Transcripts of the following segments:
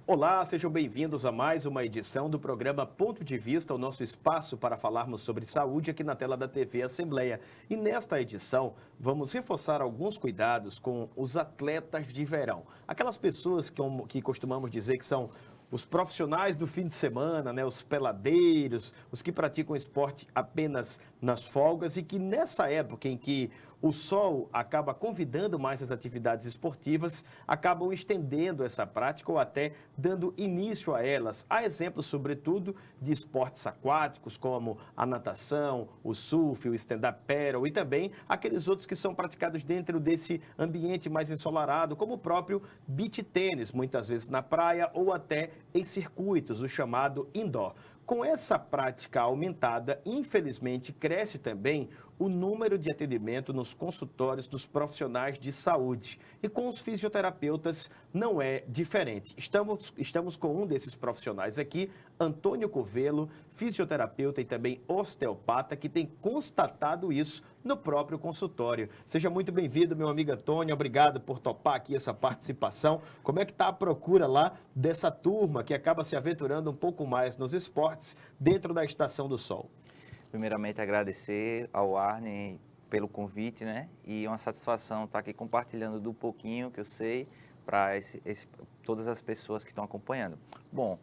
Olá, sejam bem-vindos a mais uma edição do programa Ponto de Vista, o nosso espaço para falarmos sobre saúde aqui na tela da TV Assembleia. E nesta edição, vamos reforçar alguns cuidados com os atletas de verão. Aquelas pessoas que costumamos dizer que são os profissionais do fim de semana, né, os peladeiros, os que praticam esporte apenas nas folgas e que nessa época em que o sol acaba convidando mais as atividades esportivas, acabam estendendo essa prática ou até dando início a elas. Há exemplos, sobretudo, de esportes aquáticos, como a natação, o surf, o stand-up paddle e também aqueles outros que são praticados dentro desse ambiente mais ensolarado, como o próprio beach tênis, muitas vezes na praia ou até em circuitos, o chamado indoor. Com essa prática aumentada, infelizmente, cresce também o número de atendimento nos consultórios dos profissionais de saúde. E com os fisioterapeutas não é diferente. Estamos com um desses profissionais aqui, Antônio Covelo, fisioterapeuta e também osteopata, que tem constatado isso no próprio consultório. Seja muito bem-vindo, meu amigo Antônio. Obrigado por topar aqui essa participação. Como é que está a procura lá dessa turma que acaba se aventurando um pouco mais nos esportes dentro da Estação do Sol? Primeiramente, agradecer ao Arne pelo convite, né? E é uma satisfação estar aqui compartilhando do pouquinho que eu sei para todas as pessoas que estão acompanhando. Bom,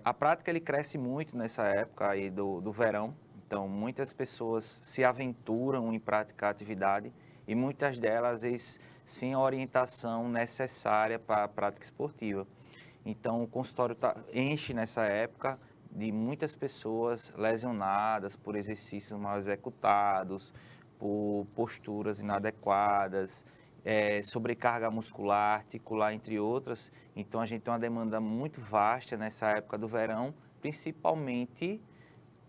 a prática ele cresce muito nessa época aí do verão. Então, muitas pessoas se aventuram em praticar atividade e muitas delas sem a orientação necessária para a prática esportiva. Então, o consultório enche nessa época de muitas pessoas lesionadas por exercícios mal executados, por posturas inadequadas, sobrecarga muscular, articular, entre outras. Então, a gente tem uma demanda muito vasta nessa época do verão, principalmente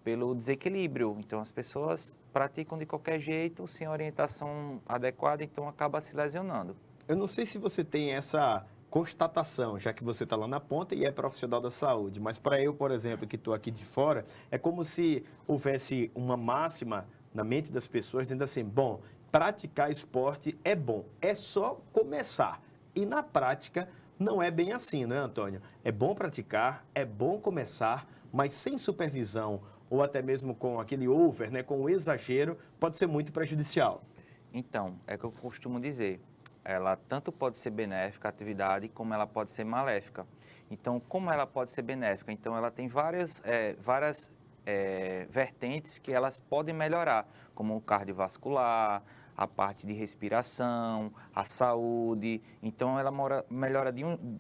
pelo desequilíbrio. Então, as pessoas praticam de qualquer jeito, sem orientação adequada, então acaba se lesionando. Eu não sei se você tem essa constatação, já que você está lá na ponta e é profissional da saúde, mas para eu, por exemplo, que estou aqui de fora, é como se houvesse uma máxima na mente das pessoas dizendo assim, bom, praticar esporte é bom, é só começar. E na prática não é bem assim, não é, Antônio? É bom praticar, é bom começar, mas sem supervisão ou até mesmo com aquele over, né, com o exagero, pode ser muito prejudicial. Então, é o que eu costumo dizer, ela tanto pode ser benéfica a atividade, como ela pode ser maléfica. Então, como ela pode ser benéfica? Então, ela tem várias vertentes que elas podem melhorar, como o cardiovascular, a parte de respiração, a saúde. Então, ela melhora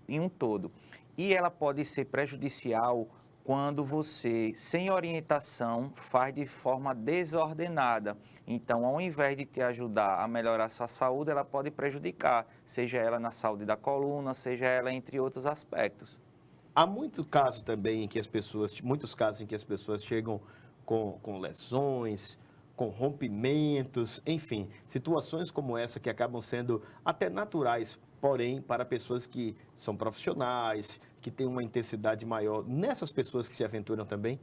em um todo. E ela pode ser prejudicial quando você, sem orientação, faz de forma desordenada. Então, ao invés de te ajudar a melhorar a sua saúde, ela pode prejudicar, seja ela na saúde da coluna, seja ela entre outros aspectos. Há muito caso também em que muitos casos em que as pessoas chegam com lesões, com rompimentos, enfim, situações como essa que acabam sendo até naturais, porém, para pessoas que são profissionais, que têm uma intensidade maior, nessas pessoas que se aventuram também.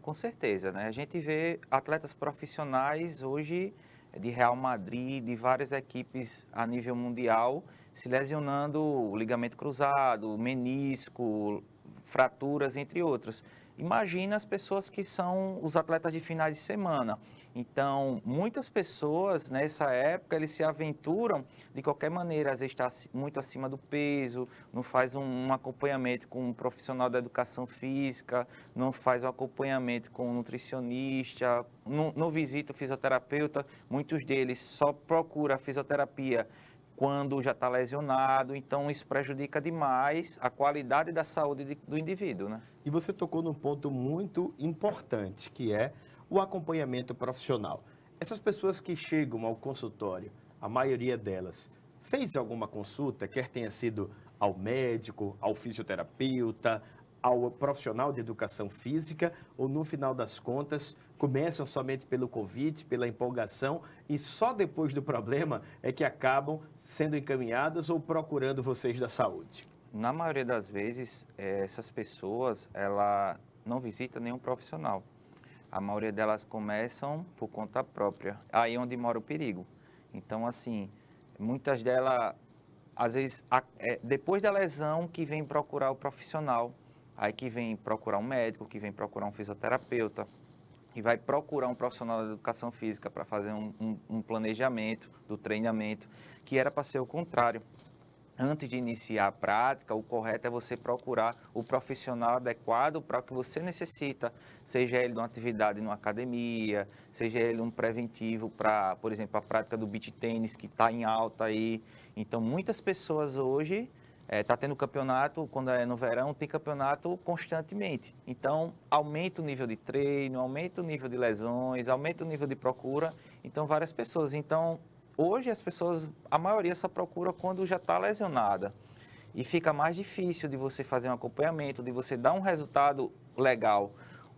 Com certeza, né? A gente vê atletas profissionais hoje de Real Madrid, de várias equipes a nível mundial, se lesionando o ligamento cruzado, menisco, fraturas, entre outras. Imagina as pessoas que são os atletas de finais de semana. Então, muitas pessoas nessa época eles se aventuram de qualquer maneira, às vezes está muito acima do peso, não faz um acompanhamento com um profissional da educação física, não faz um acompanhamento com um nutricionista, não visita o fisioterapeuta. Muitos deles só procuram a fisioterapia quando já está lesionado, então isso prejudica demais a qualidade da saúde do indivíduo, né? E você tocou num ponto muito importante, que é o acompanhamento profissional. Essas pessoas que chegam ao consultório, a maioria delas, fez alguma consulta, quer tenha sido ao médico, ao fisioterapeuta, ao profissional de educação física, ou no final das contas, começam somente pelo convite, pela empolgação, e só depois do problema é que acabam sendo encaminhadas ou procurando vocês da saúde? Na maioria das vezes, essas pessoas, ela não visita nenhum profissional. A maioria delas começam por conta própria. Aí é onde mora o perigo. Então, assim, muitas delas às vezes, depois da lesão que vem procurar o profissional, aí que vem procurar um médico, que vem procurar um fisioterapeuta, e vai procurar um profissional da educação física para fazer um planejamento do treinamento, que era para ser o contrário. Antes de iniciar a prática, o correto é você procurar o profissional adequado para o que você necessita, seja ele uma atividade numa academia, seja ele um preventivo para, por exemplo, a prática do beach tênis, que está em alta aí. Então, muitas pessoas hoje está tendo campeonato, quando é no verão, tem campeonato constantemente. Então, aumenta o nível de treino, aumenta o nível de lesões, aumenta o nível de procura. Então, várias pessoas. Então, hoje as pessoas, a maioria só procura quando já está lesionada. E fica mais difícil de você fazer um acompanhamento, de você dar um resultado legal.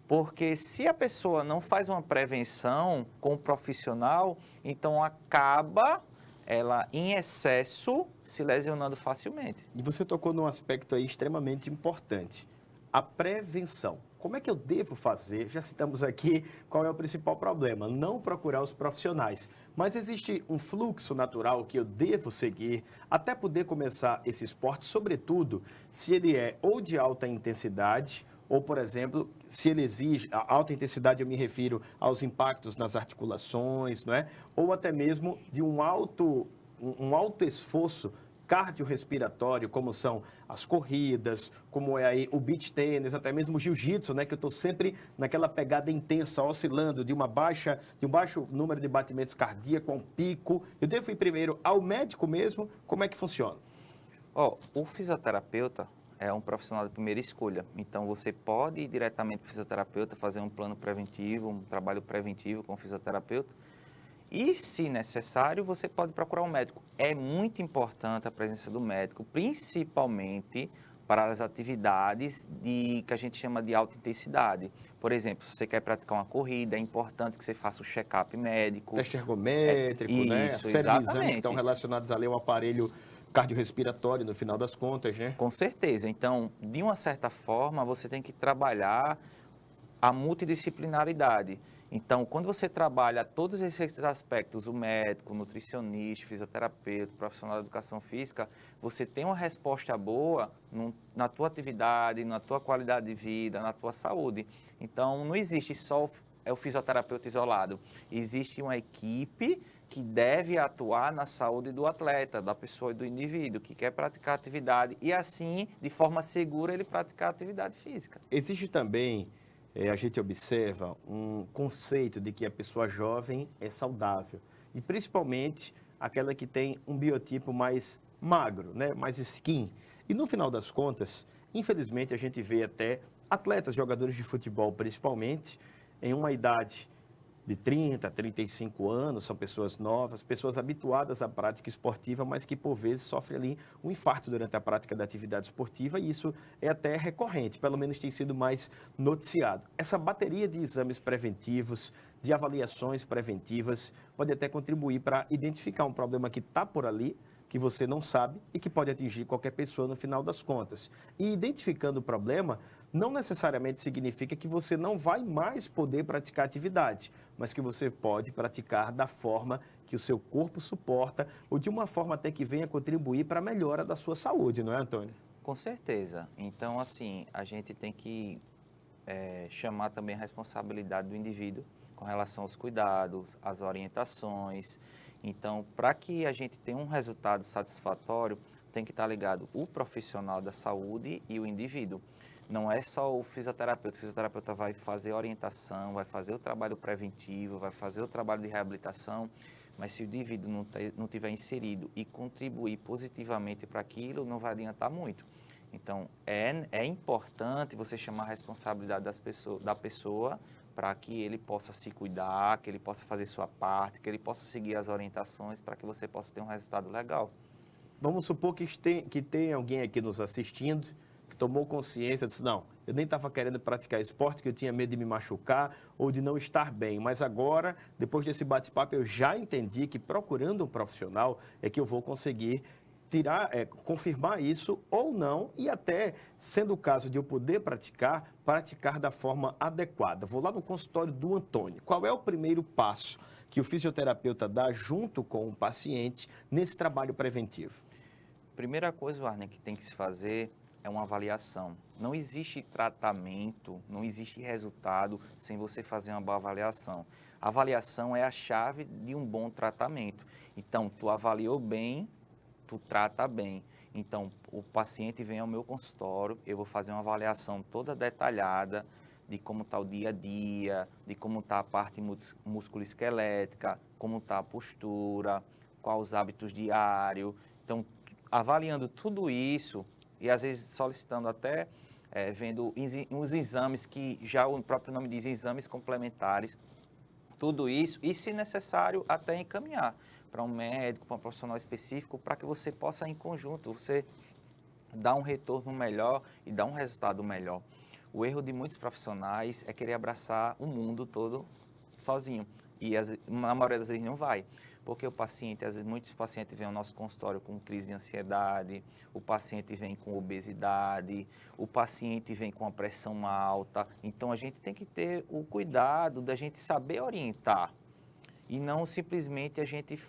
Porque se a pessoa não faz uma prevenção com o profissional, então acaba ela em excesso se lesionando facilmente. E você tocou num aspecto aí extremamente importante, a prevenção. Como é que eu devo fazer? Já citamos aqui qual é o principal problema, não procurar os profissionais. Mas existe um fluxo natural que eu devo seguir até poder começar esse esporte, sobretudo se ele é ou de alta intensidade, ou, por exemplo, se ele exige, a alta intensidade eu me refiro aos impactos nas articulações, não é? Ou até mesmo de um alto esforço cardiorrespiratório, como são as corridas, como é aí o beach tênis, até mesmo o jiu-jitsu, né, que eu estou sempre naquela pegada intensa, oscilando de um baixo número de batimentos cardíacos a um pico. Eu devo ir primeiro ao médico mesmo? Como é que funciona? O fisioterapeuta é um profissional de primeira escolha. Então, você pode ir diretamente para o fisioterapeuta, fazer um plano preventivo, um trabalho preventivo com o fisioterapeuta. E, se necessário, você pode procurar um médico. É muito importante a presença do médico, principalmente para as atividades que a gente chama de alta intensidade. Por exemplo, se você quer praticar uma corrida, é importante que você faça o check-up médico. Teste ergométrico, né? A série de exames que estão relacionados ali ao aparelho cardiorrespiratório, no final das contas, né? Com certeza. Então, de uma certa forma, você tem que trabalhar a multidisciplinaridade. Então, quando você trabalha todos esses aspectos, o médico, o nutricionista, o fisioterapeuta, o profissional da educação física, você tem uma resposta boa na tua atividade, na tua qualidade de vida, na tua saúde. Então, não existe só o fisioterapeuta isolado. Existe uma equipe que deve atuar na saúde do atleta, da pessoa e do indivíduo que quer praticar atividade e, assim, de forma segura, ele praticar atividade física. Existe também... a gente observa um conceito de que a pessoa jovem é saudável. E principalmente aquela que tem um biotipo mais magro, né? Mais skin. E no final das contas, infelizmente, a gente vê até atletas, jogadores de futebol principalmente, em uma idade de 30, 35 anos, são pessoas novas, pessoas habituadas à prática esportiva, mas que por vezes sofrem ali um infarto durante a prática da atividade esportiva e isso é até recorrente, pelo menos tem sido mais noticiado. Essa bateria de exames preventivos, de avaliações preventivas, pode até contribuir para identificar um problema que está por ali, que você não sabe e que pode atingir qualquer pessoa no final das contas. E identificando o problema, não necessariamente significa que você não vai mais poder praticar atividade, mas que você pode praticar da forma que o seu corpo suporta ou de uma forma até que venha contribuir para a melhora da sua saúde, não é, Antônio? Com certeza. Então, assim, a gente tem que chamar também a responsabilidade do indivíduo com relação aos cuidados, às orientações. Então, para que a gente tenha um resultado satisfatório, tem que estar ligado o profissional da saúde e o indivíduo. Não é só o fisioterapeuta vai fazer orientação, vai fazer o trabalho preventivo, vai fazer o trabalho de reabilitação, mas se o indivíduo não tiver inserido e contribuir positivamente para aquilo, não vai adiantar muito. Então, é importante você chamar a responsabilidade da pessoa para que ele possa se cuidar, que ele possa fazer sua parte, que ele possa seguir as orientações para que você possa ter um resultado legal. Vamos supor que tem alguém aqui nos assistindo que tomou consciência, disse, não, eu nem estava querendo praticar esporte, que eu tinha medo de me machucar ou de não estar bem, mas agora, depois desse bate-papo, eu já entendi que procurando um profissional é que eu vou conseguir confirmar isso ou não e até, sendo o caso de eu poder praticar da forma adequada. Vou lá no consultório do Antônio. Qual é o primeiro passo que o fisioterapeuta dá junto com o paciente nesse trabalho preventivo? Primeira coisa, Warner, que tem que se fazer é uma avaliação. Não existe tratamento, não existe resultado sem você fazer uma boa avaliação. A avaliação é a chave de um bom tratamento. Então, tu avaliou bem, tu trata bem. Então, o paciente vem ao meu consultório, eu vou fazer uma avaliação toda detalhada de como está o dia a dia, de como está a parte musculoesquelética, como está a postura, quais os hábitos diários. Então, avaliando tudo isso e às vezes solicitando até, vendo uns exames que já o próprio nome diz, exames complementares, tudo isso e, se necessário, até encaminhar para um médico, para um profissional específico, para que você possa, em conjunto, você dar um retorno melhor e dar um resultado melhor. O erro de muitos profissionais é querer abraçar o mundo todo sozinho. E na maioria das vezes não vai. Porque o paciente, às vezes muitos pacientes vêm ao nosso consultório com crise de ansiedade, o paciente vem com obesidade, o paciente vem com a pressão alta. Então a gente tem que ter o cuidado da gente saber orientar. E não simplesmente a gente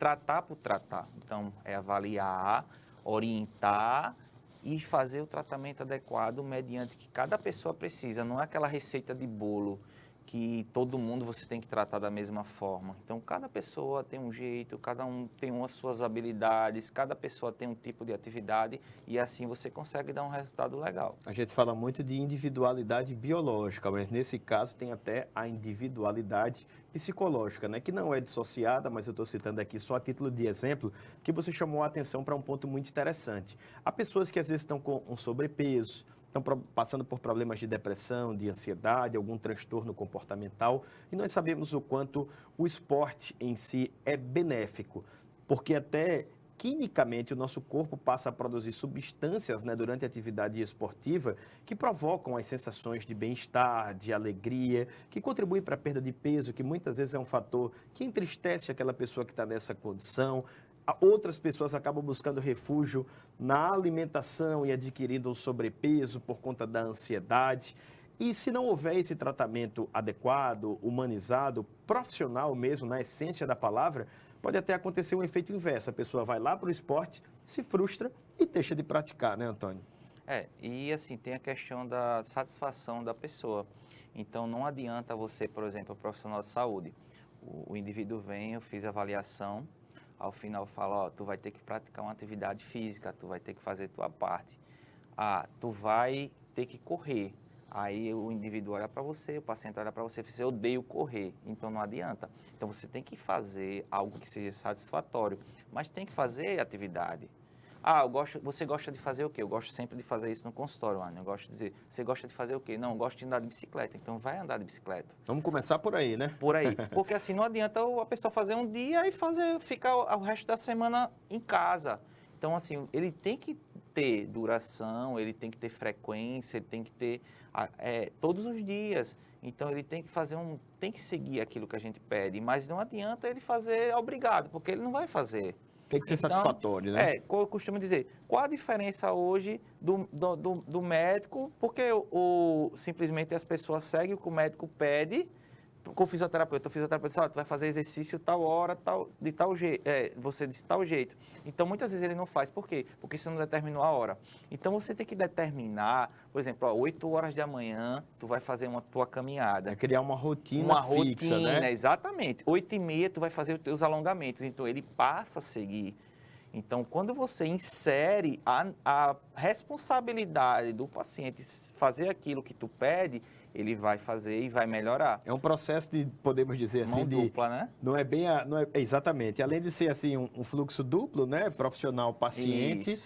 tratar por tratar. Então, é avaliar, orientar e fazer o tratamento adequado mediante que cada pessoa precisa. Não é aquela receita de bolo que todo mundo você tem que tratar da mesma forma. Então, cada pessoa tem um jeito, cada um tem as suas habilidades, cada pessoa tem um tipo de atividade e assim você consegue dar um resultado legal. A gente fala muito de individualidade biológica, mas nesse caso tem até a individualidade psicológica, né? Que não é dissociada, mas eu estou citando aqui só a título de exemplo, que você chamou a atenção para um ponto muito interessante. Há pessoas que às vezes estão com um sobrepeso, estão passando por problemas de depressão, de ansiedade, algum transtorno comportamental, e nós sabemos o quanto o esporte em si é benéfico, porque até quimicamente o nosso corpo passa a produzir substâncias, né, durante a atividade esportiva que provocam as sensações de bem-estar, de alegria, que contribuem para a perda de peso, que muitas vezes é um fator que entristece aquela pessoa que está nessa condição. Outras pessoas acabam buscando refúgio na alimentação e adquirindo o sobrepeso por conta da ansiedade. E se não houver esse tratamento adequado, humanizado, profissional mesmo, na essência da palavra, pode até acontecer um efeito inverso. A pessoa vai lá para o esporte, se frustra e deixa de praticar, né, Antônio? E assim, tem a questão da satisfação da pessoa. Então, não adianta você, por exemplo, o profissional de saúde, o indivíduo vem, eu fiz a avaliação, ao final fala, ó, tu vai ter que praticar uma atividade física, tu vai ter que fazer tua parte. Tu vai ter que correr. Aí o indivíduo olha para você, o paciente olha para você e diz, eu odeio correr, então não adianta. Então você tem que fazer algo que seja satisfatório, mas tem que fazer atividade. Você gosta de fazer o quê? Eu gosto sempre de fazer isso no consultório, Ana. Eu gosto de dizer, você gosta de fazer o quê? Não, eu gosto de andar de bicicleta, então vai andar de bicicleta. Vamos começar por aí, né? Por aí. Porque assim, não adianta a pessoa fazer um dia e ficar o resto da semana em casa. Então, assim, ele tem que ter duração, ele tem que ter frequência, ele tem que ter todos os dias. Então, ele tem que tem que seguir aquilo que a gente pede, mas não adianta ele fazer obrigado, porque ele não vai fazer. Tem que ser satisfatório, né? Eu costumo dizer, qual a diferença hoje do médico, porque simplesmente as pessoas seguem o que o médico pede, com o fisioterapeuta diz, tu vai fazer exercício tal hora, de tal jeito, você de tal jeito. Então, muitas vezes ele não faz. Por quê? Porque você não determinou a hora. Então, você tem que determinar, por exemplo, 8 horas da manhã, tu vai fazer tua caminhada. É criar uma rotina fixa, né? Exatamente. 8h30, tu vai fazer os teus alongamentos. Então, ele passa a seguir. Então, quando você insere a responsabilidade do paciente fazer aquilo que tu pede, ele vai fazer e vai melhorar. É um processo de, podemos dizer assim, mão dupla, né? Não é bem, exatamente. Além de ser assim um fluxo duplo, né, profissional-paciente,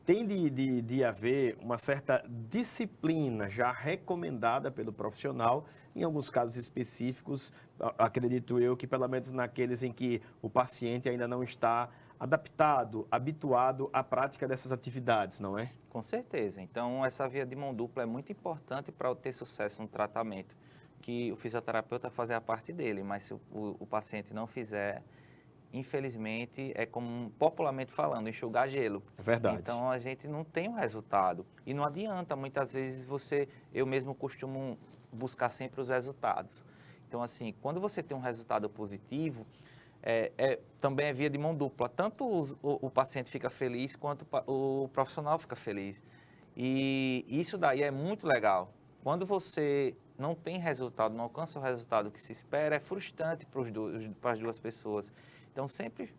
tem de haver uma certa disciplina já recomendada pelo profissional. Em alguns casos específicos, acredito eu que pelo menos naqueles em que o paciente ainda não está adaptado, habituado à prática dessas atividades, não é? Com certeza. Então, essa via de mão dupla é muito importante para ter sucesso no tratamento, que o fisioterapeuta fazer a parte dele, mas se o paciente não fizer, infelizmente, é como popularmente falando, enxugar gelo. É verdade. Então, a gente não tem um resultado. E não adianta, muitas vezes, eu mesmo costumo buscar sempre os resultados. Então, assim, quando você tem um resultado positivo, também é via de mão dupla. Tanto o paciente fica feliz, quanto o profissional fica feliz. E isso daí é muito legal. Quando você não tem resultado, não alcança o resultado que se espera, é frustrante para as duas pessoas. Então, sempre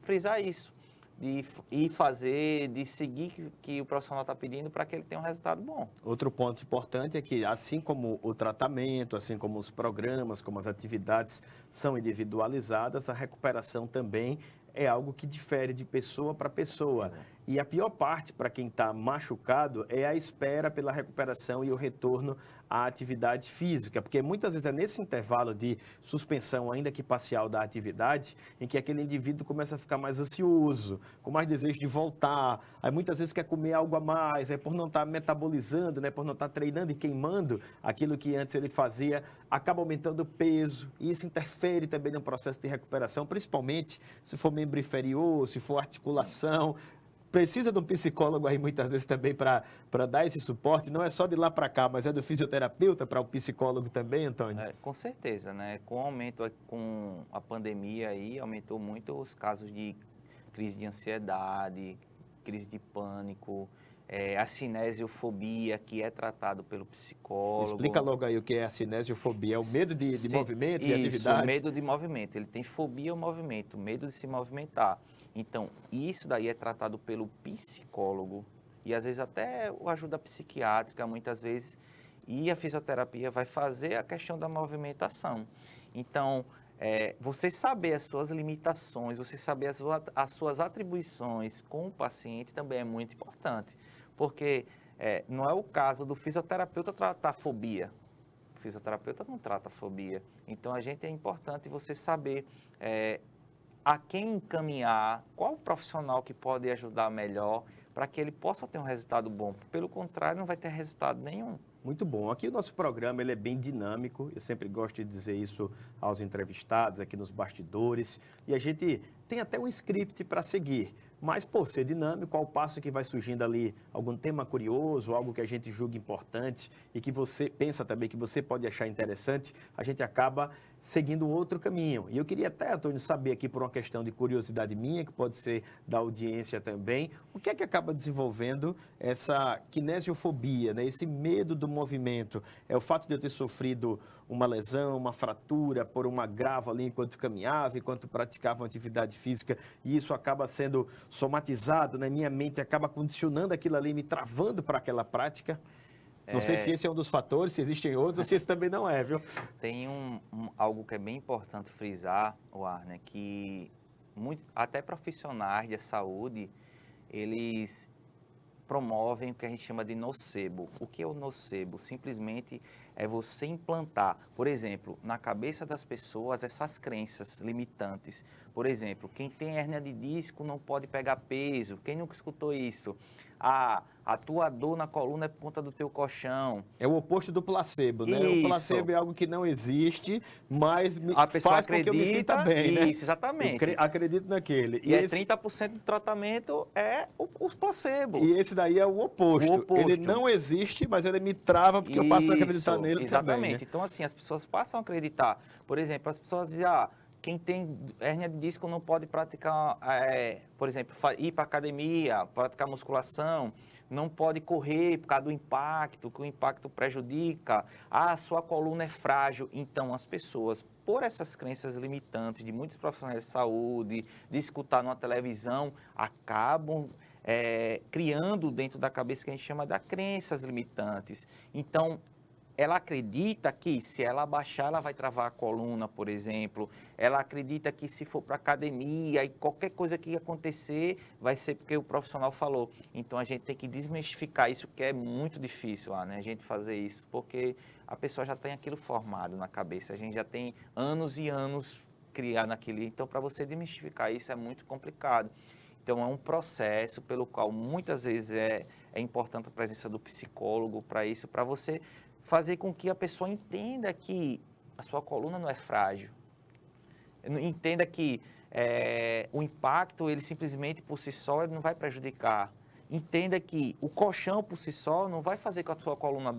frisar isso, de ir fazer, de seguir que o profissional está pedindo para que ele tenha um resultado bom. Outro ponto importante é que, assim como o tratamento, assim como os programas, como as atividades são individualizadas, a recuperação também é algo que difere de pessoa para pessoa. E a pior parte para quem está machucado é a espera pela recuperação e o retorno à atividade física, porque muitas vezes é nesse intervalo de suspensão, ainda que parcial, da atividade, em que aquele indivíduo começa a ficar mais ansioso, com mais desejo de voltar, aí muitas vezes quer comer algo a mais, aí por não estar metabolizando, né, por não estar treinando e queimando aquilo que antes ele fazia, acaba aumentando o peso, e isso interfere também no processo de recuperação, principalmente se for membro inferior, se for articulação. Precisa de um psicólogo aí muitas vezes também para dar esse suporte, não é só de lá para cá, mas é do fisioterapeuta para o psicólogo também, Antônio? Com certeza, né? Com a pandemia aí, aumentou muito os casos de crise de ansiedade, crise de pânico, a cinesiofobia, que é tratado pelo psicólogo. Explica logo aí o que é a cinesiofobia, é o medo de movimento, de atividade? Isso, medo de movimento. Ele tem fobia ao movimento, medo de se movimentar. Então, isso daí é tratado pelo psicólogo e às vezes até a ajuda psiquiátrica, muitas vezes, e a fisioterapia vai fazer a questão da movimentação. Então, você saber as suas limitações, você saber as suas atribuições com o paciente também é muito importante, porque não é o caso do fisioterapeuta tratar fobia. O fisioterapeuta não trata fobia. Então, é importante você saber a quem encaminhar, qual profissional que pode ajudar melhor para que ele possa ter um resultado bom. Pelo contrário, não vai ter resultado nenhum. Muito bom. Aqui o nosso programa ele é bem dinâmico, eu sempre gosto de dizer isso aos entrevistados aqui nos bastidores, e a gente tem até um script para seguir, mas por ser dinâmico, ao passo que vai surgindo ali algum tema curioso, algo que a gente julga importante e que você pensa também que você pode achar interessante, a gente acaba seguindo outro caminho. E eu queria até, Antônio, saber aqui por uma questão de curiosidade minha, que pode ser da audiência também, o que é que acaba desenvolvendo essa kinesiofobia, né? Esse medo do movimento? É o fato de eu ter sofrido uma lesão, uma fratura por uma grava ali enquanto caminhava, enquanto praticava uma atividade física, e isso acaba sendo somatizado, né? Minha mente acaba condicionando aquilo ali, me travando para aquela prática? Não sei se esse é um dos fatores, se existem outros, ou se esse também não é, viu? Tem algo que é bem importante frisar, Warner, que até profissionais de saúde, eles promovem o que a gente chama de nocebo. O que é o nocebo? Simplesmente é você implantar, por exemplo, na cabeça das pessoas essas crenças limitantes. Por exemplo, quem tem hérnia de disco não pode pegar peso. Quem nunca escutou isso? A tua dor na coluna é por conta do teu colchão. É o oposto do placebo, né? Isso. O placebo é algo que não existe, mas a pessoa faz acredita, com que eu me sinta bem, né? Isso, exatamente. Eu acredito naquele. E 30% do tratamento é o placebo. E esse daí é o oposto. Ele não existe, mas ele me trava porque eu passo a acreditar nele exatamente. também, né? Então, assim, as pessoas passam a acreditar. Por exemplo, as pessoas dizem, quem tem hérnia de disco não pode praticar, por exemplo, ir para academia, praticar musculação, não pode correr por causa do impacto, que o impacto prejudica, a sua coluna é frágil. Então, as pessoas, por essas crenças limitantes de muitos profissionais de saúde, de escutar numa televisão, acabam criando dentro da cabeça que a gente chama de crenças limitantes. Então, ela acredita que se ela abaixar, ela vai travar a coluna, por exemplo. Ela acredita que se for para academia e qualquer coisa que acontecer, vai ser porque o profissional falou. Então, a gente tem que desmistificar isso, que é muito difícil, né? A gente fazer isso, porque a pessoa já tem aquilo formado na cabeça. A gente já tem anos e anos criar naquilo. Então, para você desmistificar isso é muito complicado. Então, é um processo pelo qual muitas vezes é importante a presença do psicólogo para isso, para você fazer com que a pessoa entenda que a sua coluna não é frágil. Entenda que o impacto, ele simplesmente por si só, ele não vai prejudicar. Entenda que o colchão por si só não vai fazer com que a sua coluna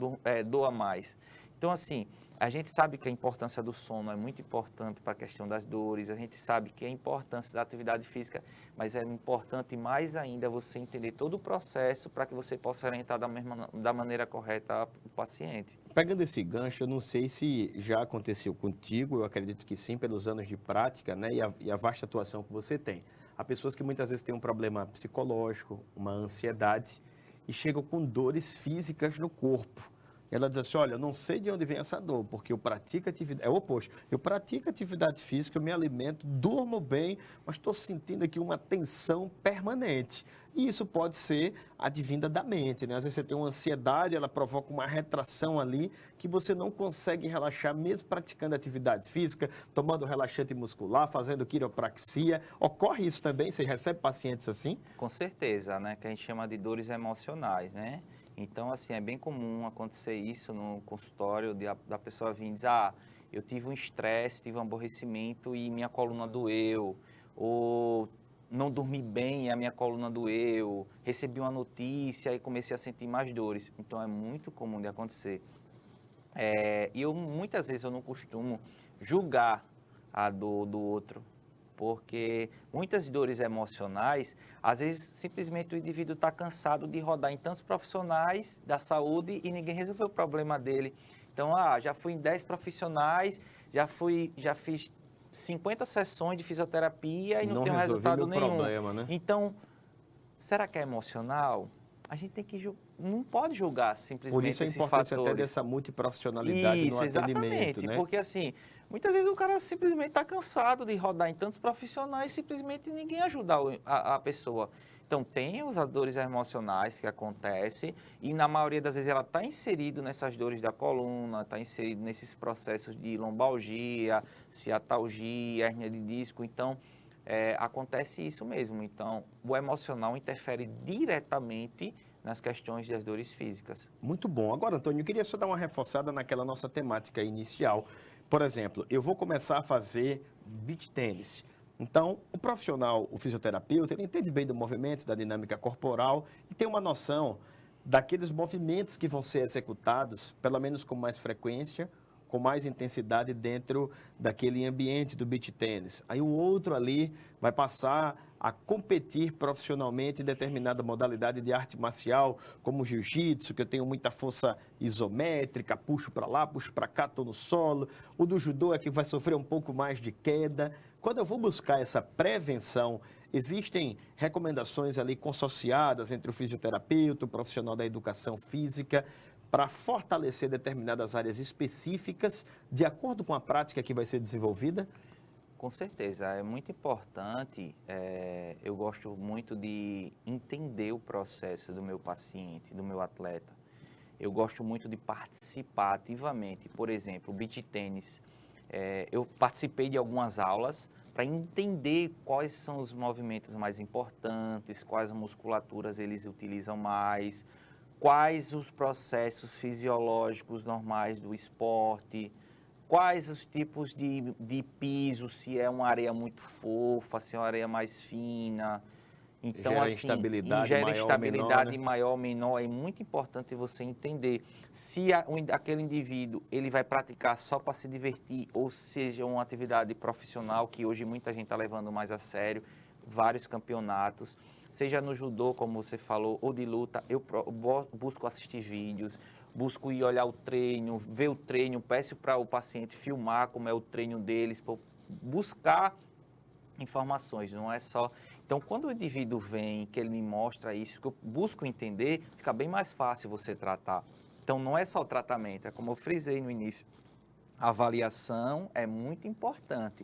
doa mais. Então, assim, A gente sabe que a importância do sono é muito importante para a questão das dores, a gente sabe que a importância da atividade física, mas é importante mais ainda você entender todo o processo para que você possa orientar da maneira correta o paciente. Pegando esse gancho, eu não sei se já aconteceu contigo, eu acredito que sim, pelos anos de prática, né, e a vasta atuação que você tem. Há pessoas que muitas vezes têm um problema psicológico, uma ansiedade, e chegam com dores físicas no corpo. Ela diz assim, olha, eu não sei de onde vem essa dor, porque eu pratico atividade, é o oposto, eu pratico atividade física, eu me alimento, durmo bem, mas estou sentindo aqui uma tensão permanente. E isso pode ser advinda da mente, né? Às vezes você tem uma ansiedade, ela provoca uma retração ali, que você não consegue relaxar, mesmo praticando atividade física, tomando relaxante muscular, fazendo quiropraxia. Ocorre isso também? Você recebe pacientes assim? Com certeza, né? Que a gente chama de dores emocionais, né? Então, assim, é bem comum acontecer isso no consultório da pessoa vir e dizer, eu tive um estresse, tive um aborrecimento e minha coluna doeu, ou não dormi bem e a minha coluna doeu, recebi uma notícia e comecei a sentir mais dores. Então, é muito comum de acontecer. E muitas vezes eu não costumo julgar a dor do outro, porque muitas dores emocionais, às vezes simplesmente o indivíduo está cansado de rodar em tantos profissionais da saúde e ninguém resolveu o problema dele. Então, já fui em 10 profissionais, já fiz 50 sessões de fisioterapia e não tenho resultado nenhum. Problema, né? Então, será que é emocional? A gente tem que não pode julgar simplesmente Por isso a esses importância até fatores. dessa multiprofissionalidade no atendimento, Exatamente, né? porque assim, muitas vezes o cara simplesmente está cansado de rodar em tantos profissionais e simplesmente ninguém ajuda a pessoa. Então, tem as dores emocionais que acontecem e na maioria das vezes ela está inserido nessas dores da coluna, está inserido nesses processos de lombalgia, ciatalgia, hérnia de disco, então acontece isso mesmo. Então, o emocional interfere diretamente nas questões das dores físicas. Muito bom. Agora, Antônio, eu queria só dar uma reforçada naquela nossa temática inicial. Por exemplo, eu vou começar a fazer beach tênis. Então, o profissional, o fisioterapeuta, ele entende bem do movimento, da dinâmica corporal e tem uma noção daqueles movimentos que vão ser executados, pelo menos com mais frequência, com mais intensidade dentro daquele ambiente do beach tênis. Aí o outro ali vai passar a competir profissionalmente em determinada modalidade de arte marcial, como jiu-jitsu, que eu tenho muita força isométrica, puxo para lá, puxo para cá, estou no solo. O do judô é que vai sofrer um pouco mais de queda. Quando eu vou buscar essa prevenção, existem recomendações ali consociadas entre o fisioterapeuta, o profissional da educação física, para fortalecer determinadas áreas específicas, de acordo com a prática que vai ser desenvolvida? Com certeza, é muito importante, eu gosto muito de entender o processo do meu paciente, do meu atleta. Eu gosto muito de participar ativamente, por exemplo, o beach tênis. Eu participei de algumas aulas para entender quais são os movimentos mais importantes, quais musculaturas eles utilizam mais, quais os processos fisiológicos normais do esporte, quais os tipos de piso, se é uma areia muito fofa, se é uma areia mais fina. Então, Gera assim, instabilidade gera maior ou instabilidade menor, né? maior ou menor. É muito importante você entender se aquele indivíduo ele vai praticar só para se divertir ou seja uma atividade profissional, que hoje muita gente está levando mais a sério, vários campeonatos, seja no judô, como você falou, ou de luta, eu busco assistir vídeos, busco ir olhar o treino, ver o treino, peço para o paciente filmar como é o treino deles, buscar informações, não é só... Então, quando o indivíduo vem, que ele me mostra isso, que eu busco entender, fica bem mais fácil você tratar. Então, não é só o tratamento, é como eu frisei no início, a avaliação é muito importante.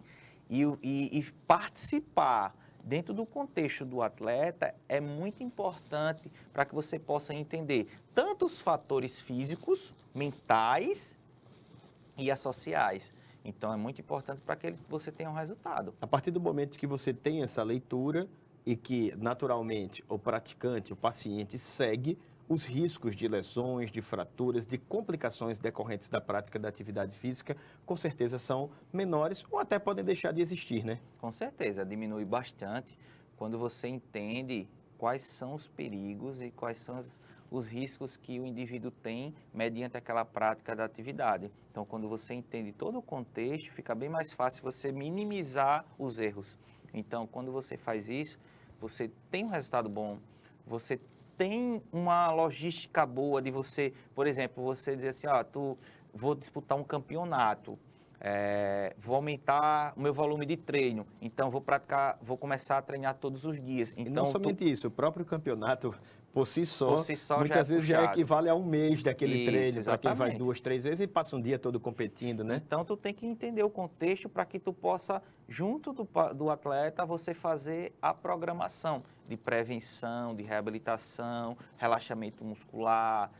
E participar dentro do contexto do atleta é muito importante para que você possa entender tanto os fatores físicos, mentais e as sociais. Então, é muito importante para que você tenha um resultado. A partir do momento que você tem essa leitura e que, naturalmente, o praticante, o paciente, segue, os riscos de lesões, de fraturas, de complicações decorrentes da prática da atividade física, com certeza são menores ou até podem deixar de existir, né? Com certeza, diminui bastante quando você entende quais são os perigos e quais são os riscos que o indivíduo tem mediante aquela prática da atividade. Então, quando você entende todo o contexto, fica bem mais fácil você minimizar os erros. Então, quando você faz isso, você tem um resultado bom, você tem uma logística boa de você, por exemplo, você dizer assim, vou disputar um campeonato, vou aumentar o meu volume de treino, então vou começar a treinar todos os dias. E não Então, somente isso, o próprio campeonato, por si por só, si só já é muitas vezes já puxado. equivale a um mês daquele Isso, treino, para quem vai exatamente. 2, 3 vezes e passa um dia todo competindo, né? Então, tu tem que entender o contexto para que tu possa, junto do atleta, você fazer a programação de prevenção, de reabilitação, relaxamento muscular,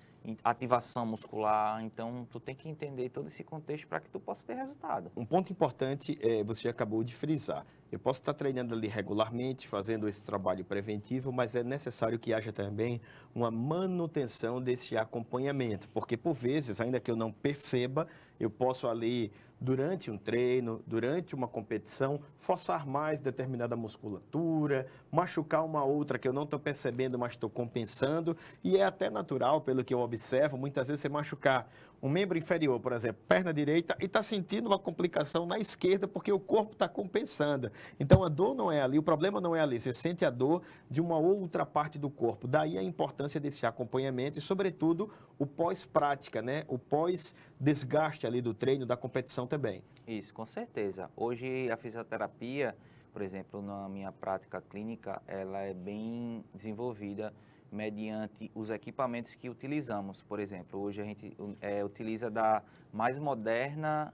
ativação muscular. Então, tu tem que entender todo esse contexto para que tu possa ter resultado. Um ponto importante, você acabou de frisar. Eu posso estar treinando ali regularmente, fazendo esse trabalho preventivo, mas é necessário que haja também uma manutenção desse acompanhamento, porque por vezes, ainda que eu não perceba, eu posso ali, durante um treino, durante uma competição, forçar mais determinada musculatura, machucar uma outra que eu não estou percebendo, mas estou compensando, e é até natural, pelo que eu observo, muitas vezes você machucar um membro inferior, por exemplo, perna direita, e está sentindo uma complicação na esquerda, porque o corpo está compensando. Então, a dor não é ali, o problema não é ali, você sente a dor de uma outra parte do corpo. Daí a importância desse acompanhamento e, sobretudo, o pós-prática, né? O pós-desgaste ali do treino, da competição também. Isso, com certeza. Hoje, a fisioterapia, por exemplo, na minha prática clínica, ela é bem desenvolvida mediante os equipamentos que utilizamos. Por exemplo, hoje a gente utiliza da mais moderna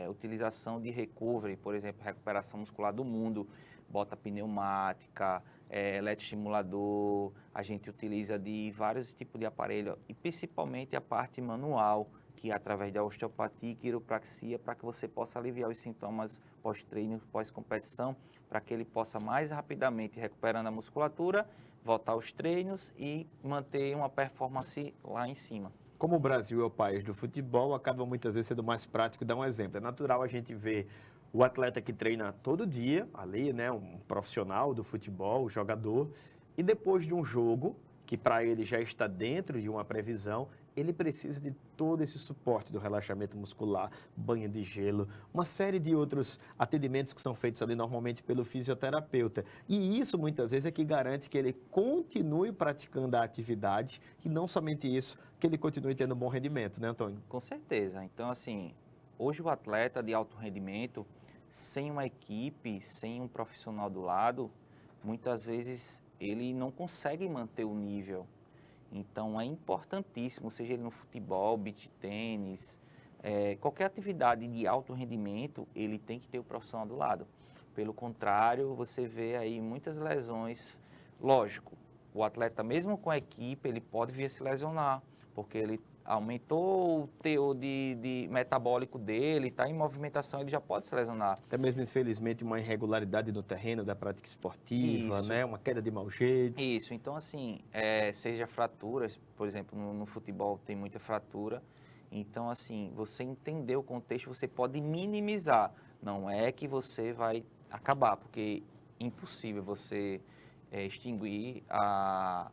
utilização de recovery, por exemplo, recuperação muscular do mundo, bota pneumática, eletroestimulador, a gente utiliza de vários tipos de aparelho e principalmente a parte manual, que é através da osteopatia e quiropraxia, para que você possa aliviar os sintomas pós-treino, pós-competição, para que ele possa mais rapidamente, recuperando a musculatura, voltar aos treinos e manter uma performance lá em cima. Como o Brasil é o país do futebol, acaba muitas vezes sendo mais prático. Dar um exemplo, é natural a gente ver o atleta que treina todo dia, ali, né, um profissional do futebol, o jogador, e depois de um jogo, que para ele já está dentro de uma previsão, ele precisa de todo esse suporte do relaxamento muscular, banho de gelo, uma série de outros atendimentos que são feitos ali normalmente pelo fisioterapeuta. E isso muitas vezes é que garante que ele continue praticando a atividade e não somente isso, que ele continue tendo um bom rendimento, né, Antônio? Com certeza. Então, assim, hoje o atleta de alto rendimento, sem uma equipe, sem um profissional do lado, muitas vezes ele não consegue manter o nível. Então, é importantíssimo, seja ele no futebol, beach tênis, qualquer atividade de alto rendimento, ele tem que ter o profissional do lado. Pelo contrário, você vê aí muitas lesões. Lógico, o atleta, mesmo com a equipe, ele pode vir a se lesionar, porque ele aumentou o teor de metabólico dele, está em movimentação, ele já pode se lesionar. Até mesmo, infelizmente, uma irregularidade no terreno da prática esportiva, Isso. né? Uma queda de mau jeito. Isso, então assim, seja fraturas, por exemplo, no futebol tem muita fratura, então assim, você entender o contexto, você pode minimizar, não é que você vai acabar, porque é impossível você extinguir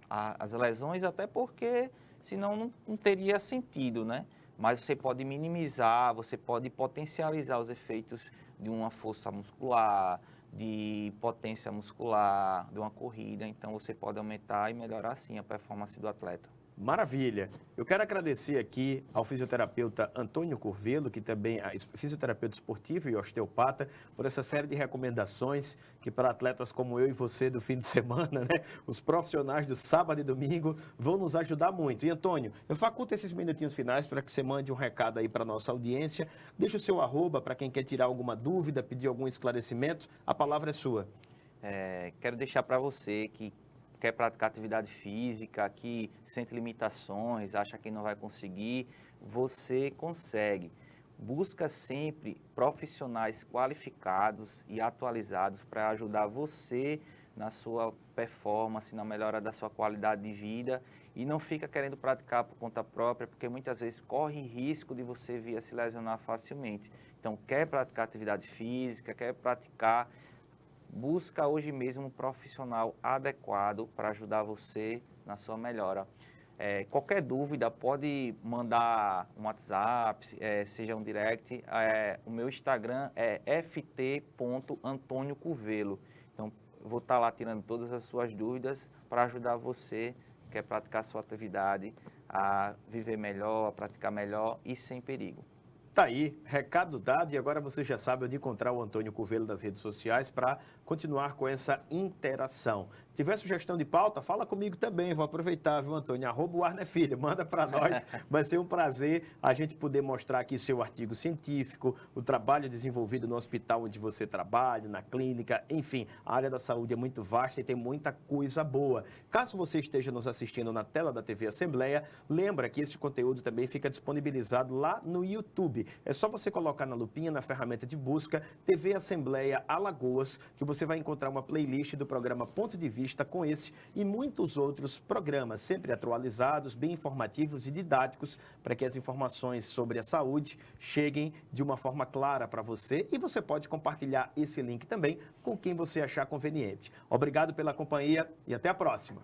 as lesões, até porque senão não teria sentido, né? Mas você pode minimizar, você pode potencializar os efeitos de uma força muscular, de potência muscular, de uma corrida. Então, você pode aumentar e melhorar, sim, a performance do atleta. Maravilha. Eu quero agradecer aqui ao fisioterapeuta Antônio Curvelo, que também é fisioterapeuta esportivo e osteopata, por essa série de recomendações que para atletas como eu e você do fim de semana, né, os profissionais do sábado e domingo vão nos ajudar muito. E Antônio, eu faculto esses minutinhos finais para que você mande um recado aí para a nossa audiência. Deixa o seu arroba para quem quer tirar alguma dúvida, pedir algum esclarecimento. A palavra é sua. Quero deixar para você que quer praticar atividade física, que sente limitações, acha que não vai conseguir, você consegue. Busca sempre profissionais qualificados e atualizados para ajudar você na sua performance, na melhora da sua qualidade de vida e não fica querendo praticar por conta própria, porque muitas vezes corre risco de você vir a se lesionar facilmente. Então, quer praticar atividade física, quer praticar, busca hoje mesmo um profissional adequado para ajudar você na sua melhora. Qualquer dúvida, pode mandar um WhatsApp, seja um direct. O meu Instagram é ft.antoniocurvelo. Então, eu vou estar lá tirando todas as suas dúvidas para ajudar você que quer praticar sua atividade a viver melhor, a praticar melhor e sem perigo. Tá aí, recado dado, e agora você já sabe onde encontrar o Antônio Curvelo nas redes sociais para continuar com essa interação. Se tiver sugestão de pauta, fala comigo também, vou aproveitar, viu, Antônio? @o_Arnefilho, manda para nós, vai ser um prazer a gente poder mostrar aqui seu artigo científico, o trabalho desenvolvido no hospital onde você trabalha, na clínica, enfim, a área da saúde é muito vasta e tem muita coisa boa. Caso você esteja nos assistindo na tela da TV Assembleia, lembra que esse conteúdo também fica disponibilizado lá no YouTube. É só você colocar na lupinha, na ferramenta de busca, TV Assembleia Alagoas, que você vai encontrar uma playlist do programa Ponto de Vista com esse e muitos outros programas, sempre atualizados, bem informativos e didáticos, para que as informações sobre a saúde cheguem de uma forma clara para você, e você pode compartilhar esse link também com quem você achar conveniente. Obrigado pela companhia e até a próxima.